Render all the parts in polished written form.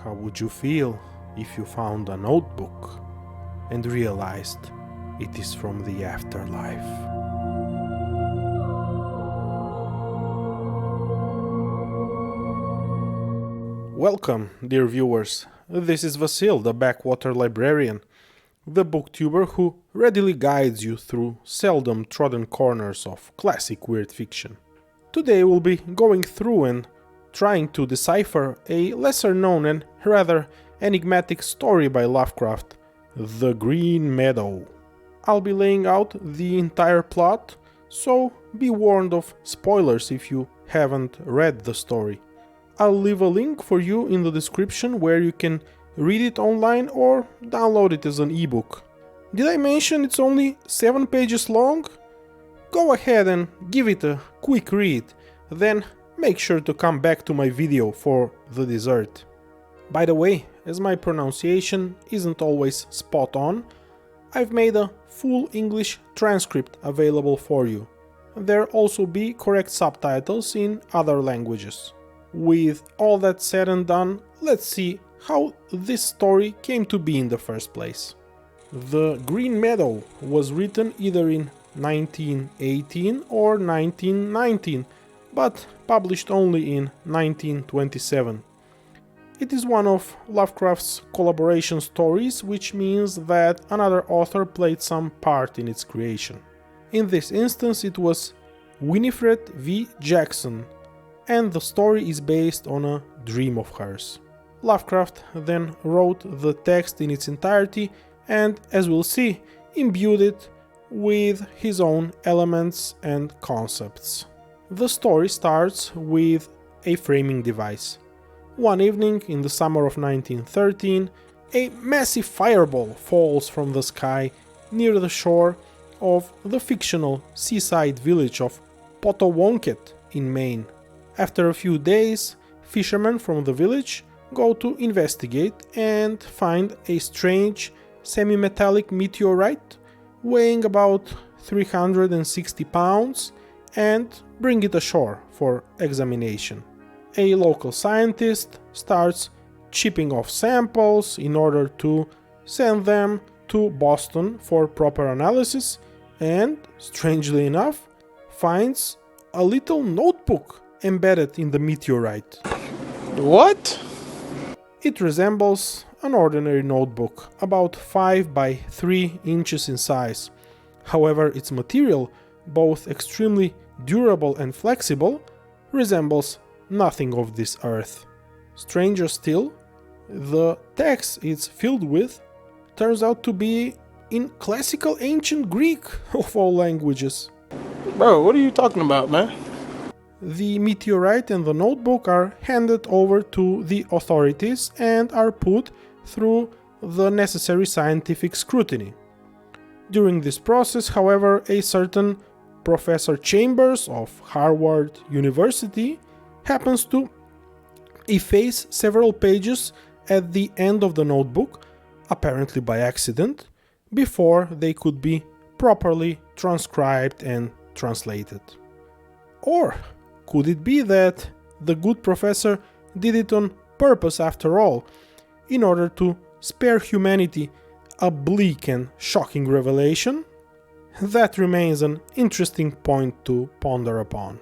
How would you feel if you found a notebook and realized it is from the afterlife? Welcome, dear viewers. This is Vasil, the backwater librarian, the booktuber who readily guides you through seldom trodden corners of classic weird fiction. Today we'll be going through and trying to decipher a lesser known and rather enigmatic story by Lovecraft, The Green Meadow. I'll be laying out the entire plot, so be warned of spoilers if you haven't read the story. I'll leave a link for you in the description where you can read it online or download it as an ebook. Did I mention it's only 7 pages long? Go ahead and give it a quick read, then make sure to come back to my video for the dessert. By the way, as my pronunciation isn't always spot on, I've made a full English transcript available for you. There'll also be correct subtitles in other languages. With all that said and done, let's see how this story came to be in the first place. The Green Meadow was written either in 1918 or 1919, but published only in 1927. It is one of Lovecraft's collaboration stories, which means that another author played some part in its creation. In this instance it was Winifred V. Jackson, and the story is based on a dream of hers. Lovecraft then wrote the text in its entirety and, as we'll see, imbued it with his own elements and concepts. The story starts with a framing device. One evening in the summer of 1913, a massive fireball falls from the sky near the shore of the fictional seaside village of Potawatomi in Maine. After a few days, fishermen from the village go to investigate and find a strange semi-metallic meteorite weighing about 360 pounds and bring it ashore for examination. A local scientist starts chipping off samples in order to send them to Boston for proper analysis and, strangely enough, finds a little notebook embedded in the meteorite. What? It resembles an ordinary notebook, about 5 by 3 inches in size. However, its material, both extremely durable and flexible, resembles nothing of this earth. Stranger still, the text it's filled with turns out to be in classical ancient Greek of all languages. Bro, what are you talking about, man? The meteorite and the notebook are handed over to the authorities and are put through the necessary scientific scrutiny. During this process, however, a certain Professor Chambers of Harvard University happens to efface several pages at the end of the notebook, apparently by accident, before they could be properly transcribed and translated. Or could it be that the good professor did it on purpose after all, in order to spare humanity a bleak and shocking revelation? That remains an interesting point to ponder upon.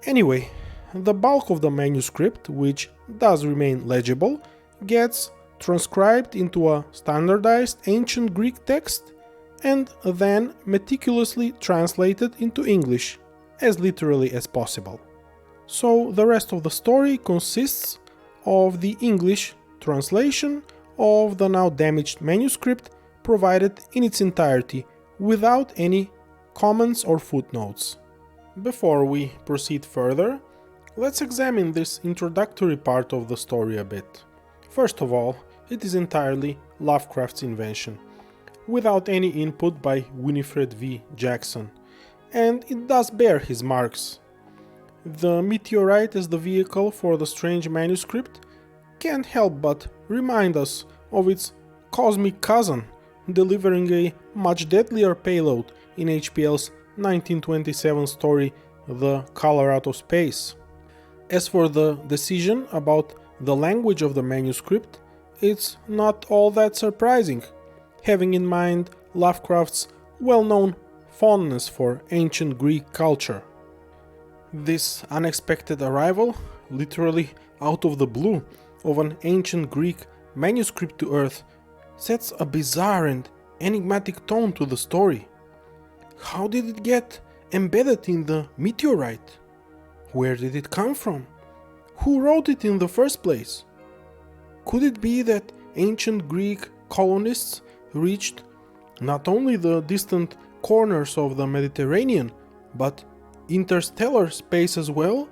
Anyway, the bulk of the manuscript, which does remain legible, gets transcribed into a standardized ancient Greek text and then meticulously translated into English as literally as possible. So the rest of the story consists of the English translation of the now damaged manuscript provided in its entirety without any comments or footnotes. Before we proceed further, let's examine this introductory part of the story a bit. First of all, it is entirely Lovecraft's invention, without any input by Winifred V. Jackson, and it does bear his marks. The meteorite as the vehicle for the strange manuscript can't help but remind us of its cosmic cousin, delivering a much deadlier payload in HPL's 1927 story The Color Out of Space. As for the decision about The language of the manuscript, it's not all that surprising, having in mind Lovecraft's well-known fondness for ancient Greek culture. This unexpected arrival, literally out of the blue, of an ancient Greek manuscript to Earth sets a bizarre and enigmatic tone to the story. How did it get embedded in the meteorite? Where did it come from? Who wrote it in the first place? Could it be that ancient Greek colonists reached not only the distant corners of the Mediterranean, but interstellar space as well?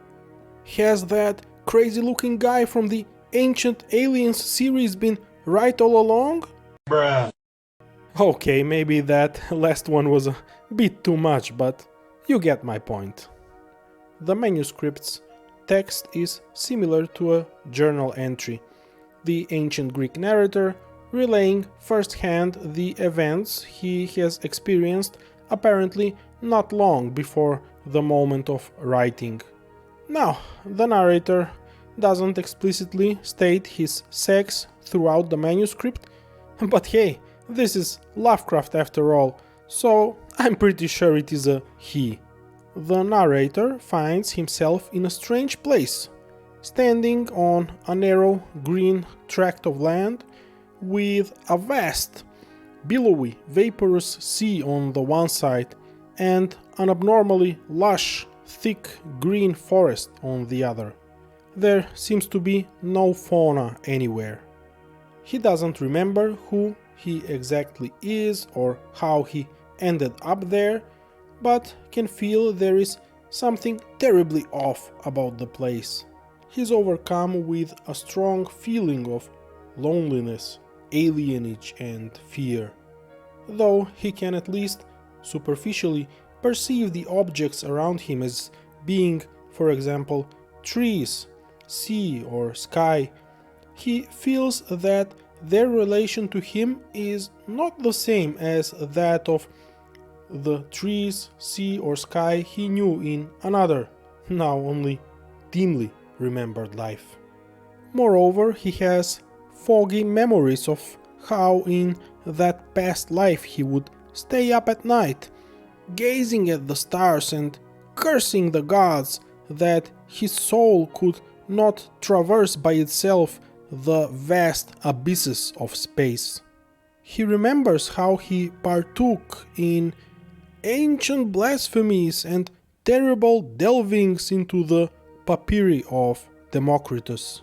Has that crazy-looking guy from the Ancient Aliens series been right all along? Bruh. Okay, maybe that last one was a bit too much, but you get my point. The manuscript's text is similar to a journal entry, the ancient Greek narrator relaying firsthand the events he has experienced apparently not long before the moment of writing. Now, the narrator doesn't explicitly state his sex throughout the manuscript, but hey, this is Lovecraft after all, so I'm pretty sure it is a he. The narrator finds himself in a strange place, standing on a narrow green tract of land with a vast, billowy, vaporous sea on the one side and an abnormally lush, thick green forest on the other. There seems to be no fauna anywhere. He doesn't remember who he exactly is or how he ended up there, but can feel there is something terribly off about the place. He's overcome with a strong feeling of loneliness, alienage and fear. Though he can at least superficially perceive the objects around him as being, for example, trees, sea or sky, he feels that their relation to him is not the same as that of the trees, sea or sky he knew in another, now only dimly remembered life. Moreover, he has foggy memories of how in that past life he would stay up at night, gazing at the stars and cursing the gods that his soul could not traverse by itself the vast abysses of space. He remembers how he partook in ancient blasphemies and terrible delvings into the papyri of Democritus.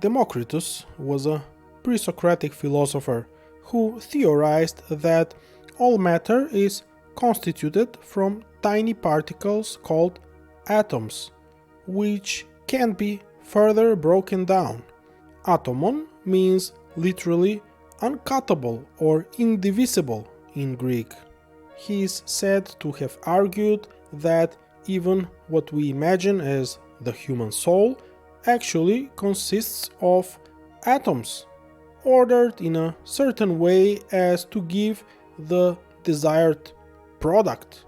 Democritus was a pre-Socratic philosopher who theorized that all matter is constituted from tiny particles called atoms, which can be further broken down. Atomon means literally uncuttable or indivisible in Greek. He is said to have argued that even what we imagine as the human soul actually consists of atoms, ordered in a certain way as to give the desired product,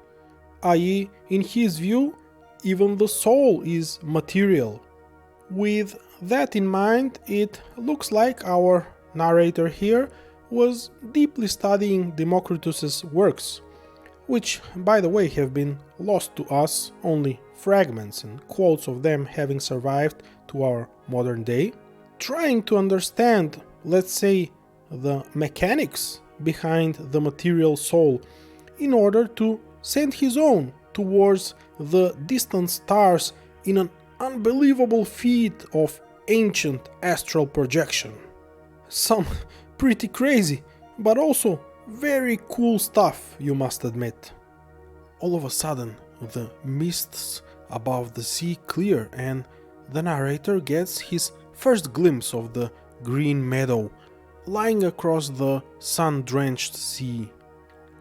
i.e., in his view, even the soul is material. With that in mind, it looks like our narrator here was deeply studying Democritus's works, which, by the way, have been lost to us, only fragments and quotes of them having survived to our modern day, trying to understand, let's say, the mechanics behind the material soul in order to send his own towards the distant stars in an unbelievable feat of ancient astral projection. Some pretty crazy, but also very cool stuff, you must admit. All of a sudden, the mists above the sea clear and the narrator gets his first glimpse of the Green Meadow lying across the sun-drenched sea.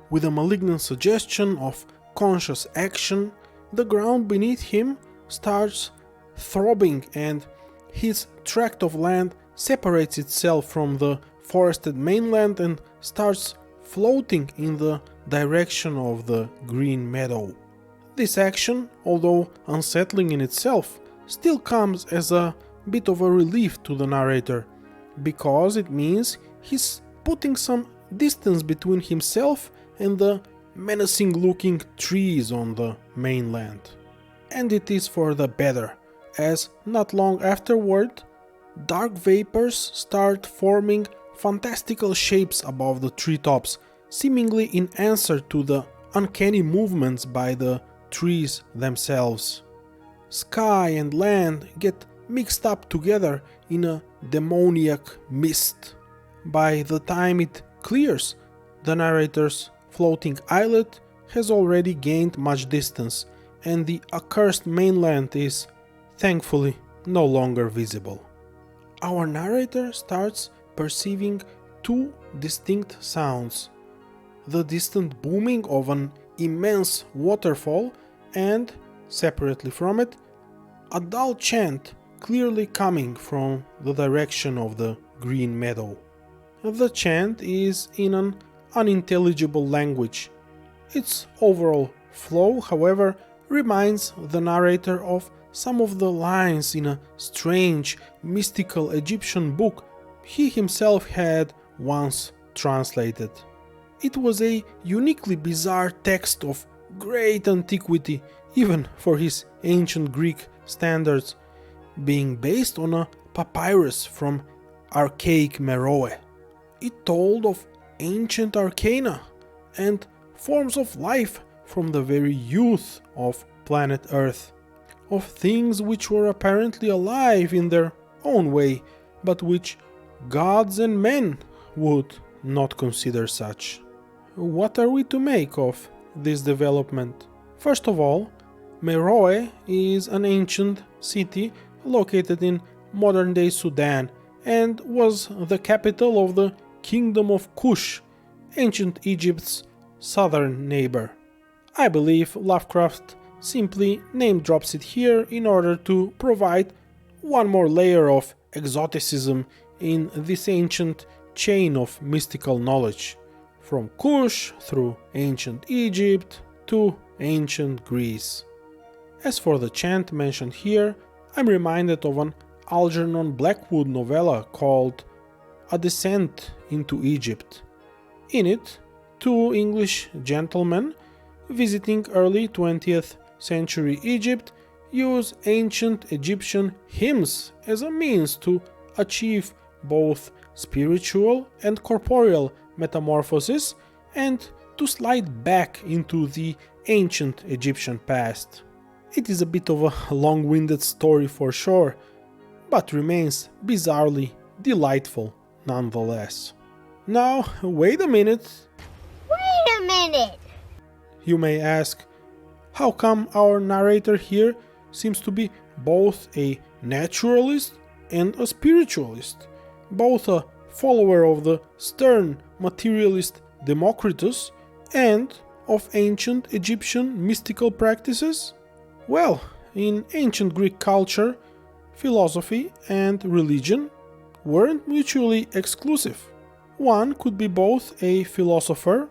With a malignant suggestion of conscious action, the ground beneath him starts throbbing and his tract of land separates itself from the forested mainland and starts floating in the direction of the Green Meadow. This action, although unsettling in itself, still comes as a bit of a relief to the narrator, because it means he's putting some distance between himself and the menacing-looking trees on the mainland. And it is for the better, as not long afterward, dark vapors start forming fantastical shapes above the treetops, seemingly in answer to the uncanny movements by the trees themselves. Sky and land get mixed up together in a demoniac mist. By the time it clears, the narrator's floating islet has already gained much distance, and the accursed mainland is, thankfully, no longer visible. Our narrator starts perceiving two distinct sounds: the distant booming of an immense waterfall and, separately from it, a dull chant clearly coming from the direction of the Green Meadow. The chant is in an unintelligible language. Its overall flow, however, reminds the narrator of some of the lines in a strange, mystical Egyptian book he himself had once translated. It was a uniquely bizarre text of great antiquity, even for his ancient Greek standards, being based on a papyrus from archaic Meroe. It told of ancient arcana and forms of life from the very youth of planet Earth, of things which were apparently alive in their own way, but which gods and men would not consider such. What are we to make of this development? First of all, Meroe is an ancient city located in modern-day Sudan and was the capital of the Kingdom of Kush, ancient Egypt's southern neighbor. I believe Lovecraft simply name-drops it here in order to provide one more layer of exoticism in this ancient chain of mystical knowledge, from Kush through ancient Egypt to ancient Greece. As for the chant mentioned here, I'm reminded of an Algernon Blackwood novella called A Descent into Egypt. In it, two English gentlemen visiting early 20th century Egypt use ancient Egyptian hymns as a means to achieve both spiritual and corporeal metamorphosis and to slide back into the ancient Egyptian past. It is a bit of a long-winded story for sure, but remains bizarrely delightful nonetheless. Now, wait a minute. Wait a minute! You may ask, how come our narrator here seems to be both a naturalist and a spiritualist, both a follower of the stern materialist Democritus and of ancient Egyptian mystical practices? Well, in ancient Greek culture, philosophy and religion weren't mutually exclusive. One could be both a philosopher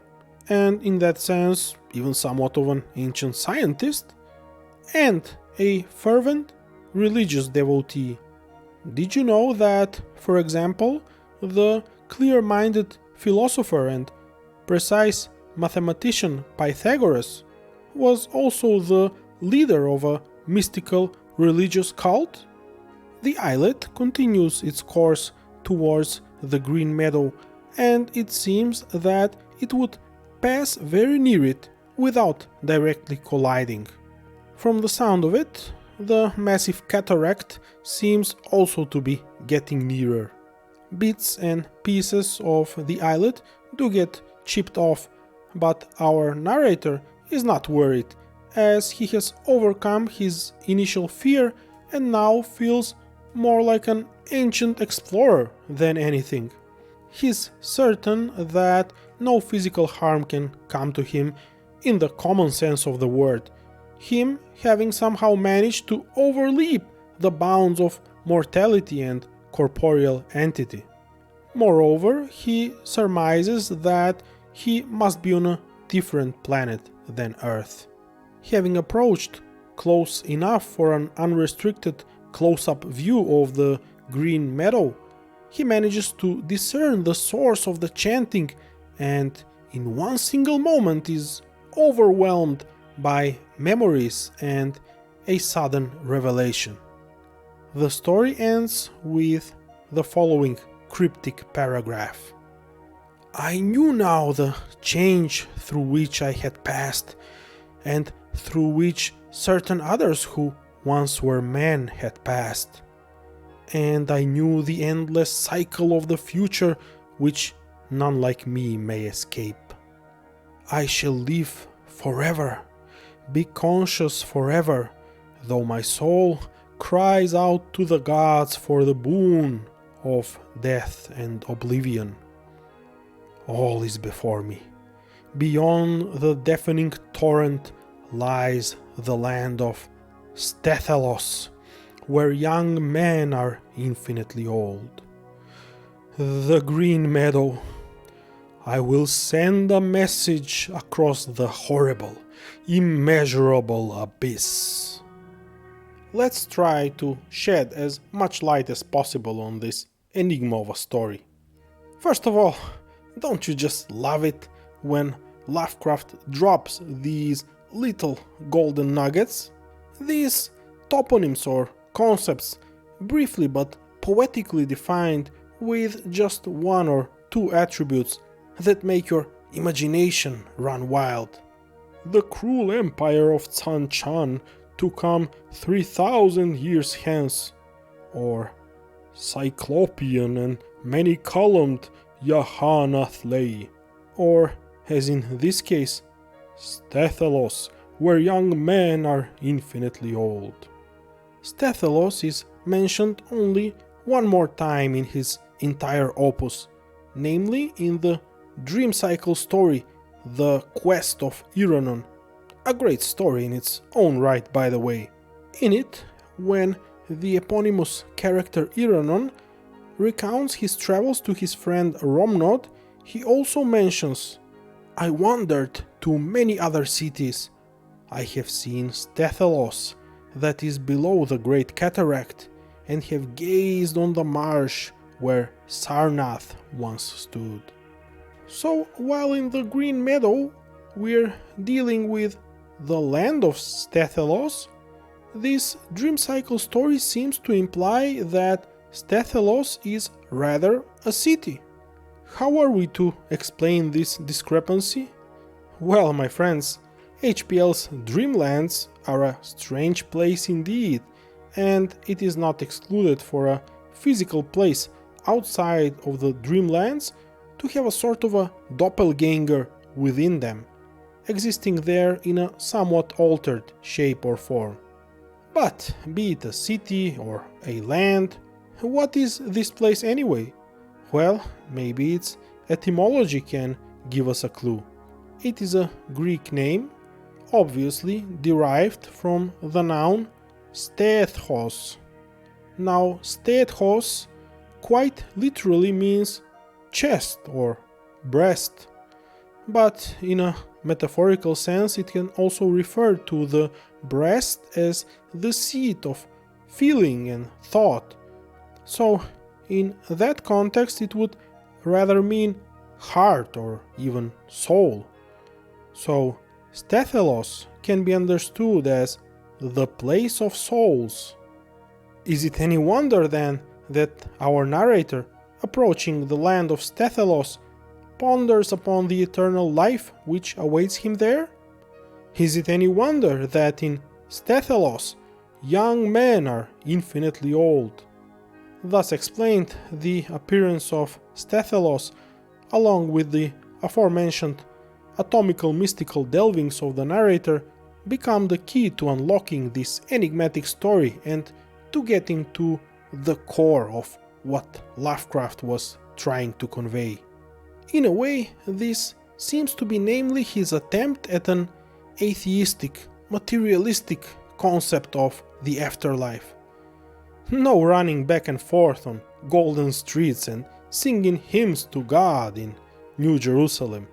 and, in that sense, even somewhat of an ancient scientist, and a fervent religious devotee. Did you know that, for example, the clear-minded philosopher and precise mathematician Pythagoras was also the leader of a mystical religious cult? The islet continues its course towards the Green Meadow, and it seems that it would pass very near it without directly colliding. From the sound of it, the massive cataract seems also to be getting nearer. Bits and pieces of the islet do get chipped off, but our narrator is not worried, as he has overcome his initial fear and now feels more like an ancient explorer than anything. He's certain that no physical harm can come to him in the common sense of the word, him having somehow managed to overleap the bounds of mortality and corporeal entity. Moreover, he surmises that he must be on a different planet than Earth. Having approached close enough for an unrestricted close-up view of the Green Meadow, he manages to discern the source of the chanting and in one single moment is overwhelmed by memories and a sudden revelation. The story ends with the following cryptic paragraph. I knew now the change through which I had passed, and through which certain others who once were men had passed. And I knew the endless cycle of the future which none like me may escape. I shall live forever, be conscious forever, though my soul cries out to the gods for the boon of death and oblivion. All is before me. Beyond the deafening torrent lies the land of Stethelos, where young men are infinitely old. The Green Meadow. I will send a message across the horrible, immeasurable abyss. Let's try to shed as much light as possible on this enigma of a story. First of all, don't you just love it when Lovecraft drops these little golden nuggets? These toponyms or concepts, briefly but poetically defined with just one or two attributes that make your imagination run wild. The cruel empire of Tsan Chan to come 3,000 years hence, or Cyclopean and many-columned Yahanathlei, or, as in this case, Stethelos, where young men are infinitely old. Stethelos is mentioned only one more time in his entire opus, namely in the dream cycle story, The Quest of Iranon, a great story in its own right, by the way. In it, when the eponymous character Iranon recounts his travels to his friend Romnod, he also mentions, I wandered to many other cities. I have seen Stethelos, that is below the Great Cataract, and have gazed on the marsh where Sarnath once stood. So, while in the Green Meadow we're dealing with the land of Stethelos, this dream cycle story seems to imply that Stethelos is rather a city. How are we to explain this discrepancy? Well, my friends, HPL's Dreamlands are a strange place indeed, and it is not excluded for a physical place outside of the Dreamlands to have a sort of a doppelganger within them, existing there in a somewhat altered shape or form. But be it a city or a land, what is this place anyway? Well, maybe its etymology can give us a clue. It is a Greek name, obviously derived from the noun stethos. Now, stethos quite literally means chest or breast, but in a metaphorical sense it can also refer to the breast as the seat of feeling and thought. So, in that context it would rather mean heart or even soul. So, Stethelos can be understood as the place of souls. Is it any wonder then that our narrator, approaching the land of Stethelos, ponders upon the eternal life which awaits him there? Is it any wonder that in Stethelos young men are infinitely old? Thus explained, the appearance of Stethelos, along with the aforementioned atomical mystical delvings of the narrator, become the key to unlocking this enigmatic story and to getting to the core of what Lovecraft was trying to convey. In a way, this seems to be namely his attempt at an atheistic, materialistic concept of the afterlife. No running back and forth on golden streets and singing hymns to God in New Jerusalem.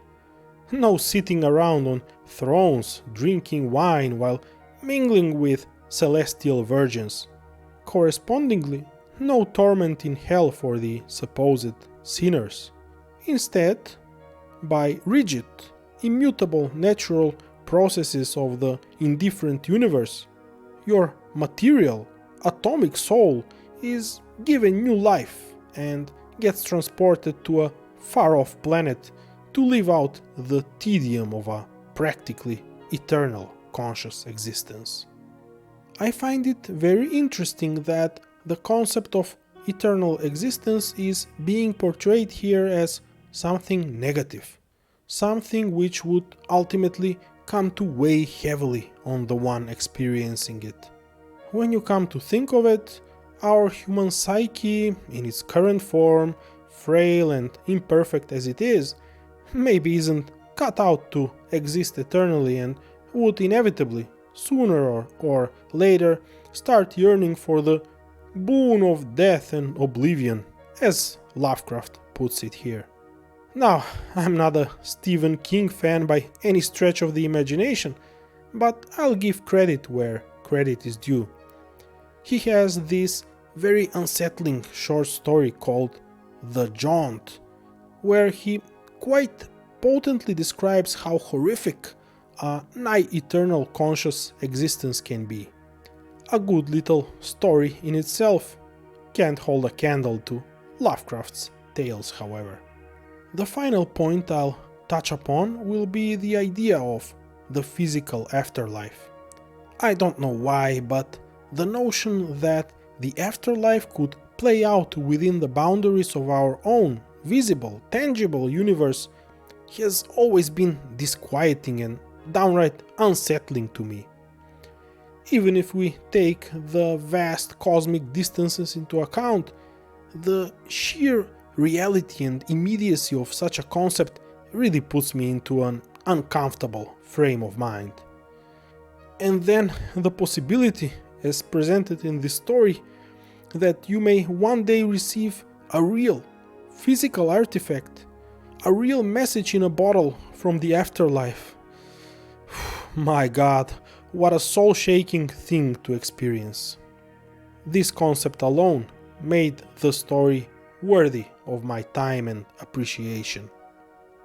No sitting around on thrones drinking wine while mingling with celestial virgins. correspondingly, no torment in hell for the supposed sinners. Instead, by rigid, immutable natural processes of the indifferent universe, your material, atomic soul is given new life and gets transported to a far-off planet to live out the tedium of a practically eternal conscious existence. I find it very interesting that the concept of eternal existence is being portrayed here as something negative, something which would ultimately come to weigh heavily on the one experiencing it. When you come to think of it, our human psyche, in its current form, frail and imperfect as it is, maybe isn't cut out to exist eternally and would inevitably, sooner or later, start yearning for the boon of death and oblivion, as Lovecraft puts it here. Now, I'm not a Stephen King fan by any stretch of the imagination, but I'll give credit where credit is due. He has this very unsettling short story called The Jaunt, where he quite potently describes how horrific a nigh-eternal conscious existence can be. A good little story in itself, can't hold a candle to Lovecraft's tales, however. The final point I'll touch upon will be the idea of the physical afterlife. I don't know why, but the notion that the afterlife could play out within the boundaries of our own visible, tangible universe has always been disquieting and downright unsettling to me. Even if we take the vast cosmic distances into account, the sheer reality and immediacy of such a concept really puts me into an uncomfortable frame of mind. And then the possibility, as presented in this story, that you may one day receive a real, physical artifact, a real message in a bottle from the afterlife. My God, what a soul-shaking thing to experience. This concept alone made the story worthy of my time and appreciation.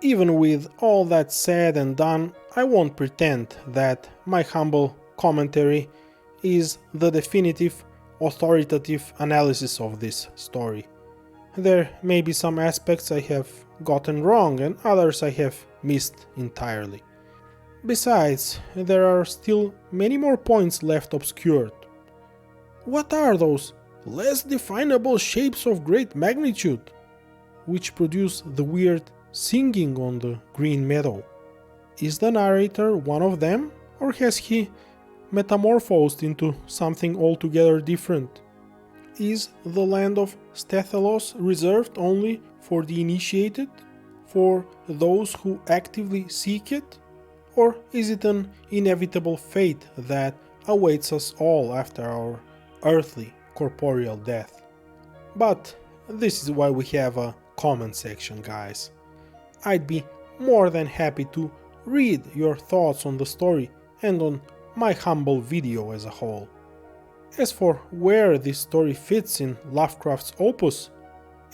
Even with all that said and done, I won't pretend that my humble commentary is the definitive, authoritative analysis of this story. There may be some aspects I have gotten wrong and others I have missed entirely. Besides, there are still many more points left obscured. What are those less definable shapes of great magnitude, which produce the weird singing on the Green Meadow? Is the narrator one of them, or has he metamorphosed into something altogether different? Is the land of Stethelos reserved only for the initiated, for those who actively seek it? Or is it an inevitable fate that awaits us all after our earthly, corporeal death? But this is why we have a comment section, guys. I'd be more than happy to read your thoughts on the story and on my humble video as a whole. As for where this story fits in Lovecraft's opus,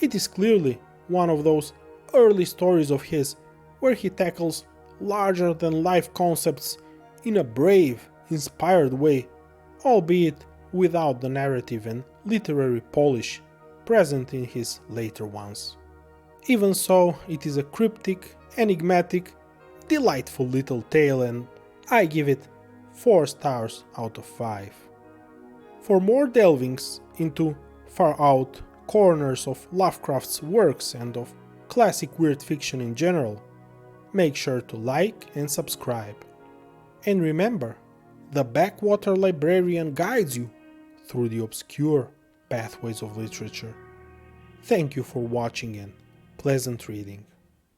it is clearly one of those early stories of his where he tackles larger-than-life concepts in a brave, inspired way, albeit without the narrative and literary polish present in his later ones. Even so, it is a cryptic, enigmatic, delightful little tale, and I give it 4 stars out of 5. For more delvings into far-out corners of Lovecraft's works and of classic weird fiction in general, make sure to like and subscribe. And remember, the Backwater Librarian guides you through the obscure pathways of literature. Thank you for watching and pleasant reading.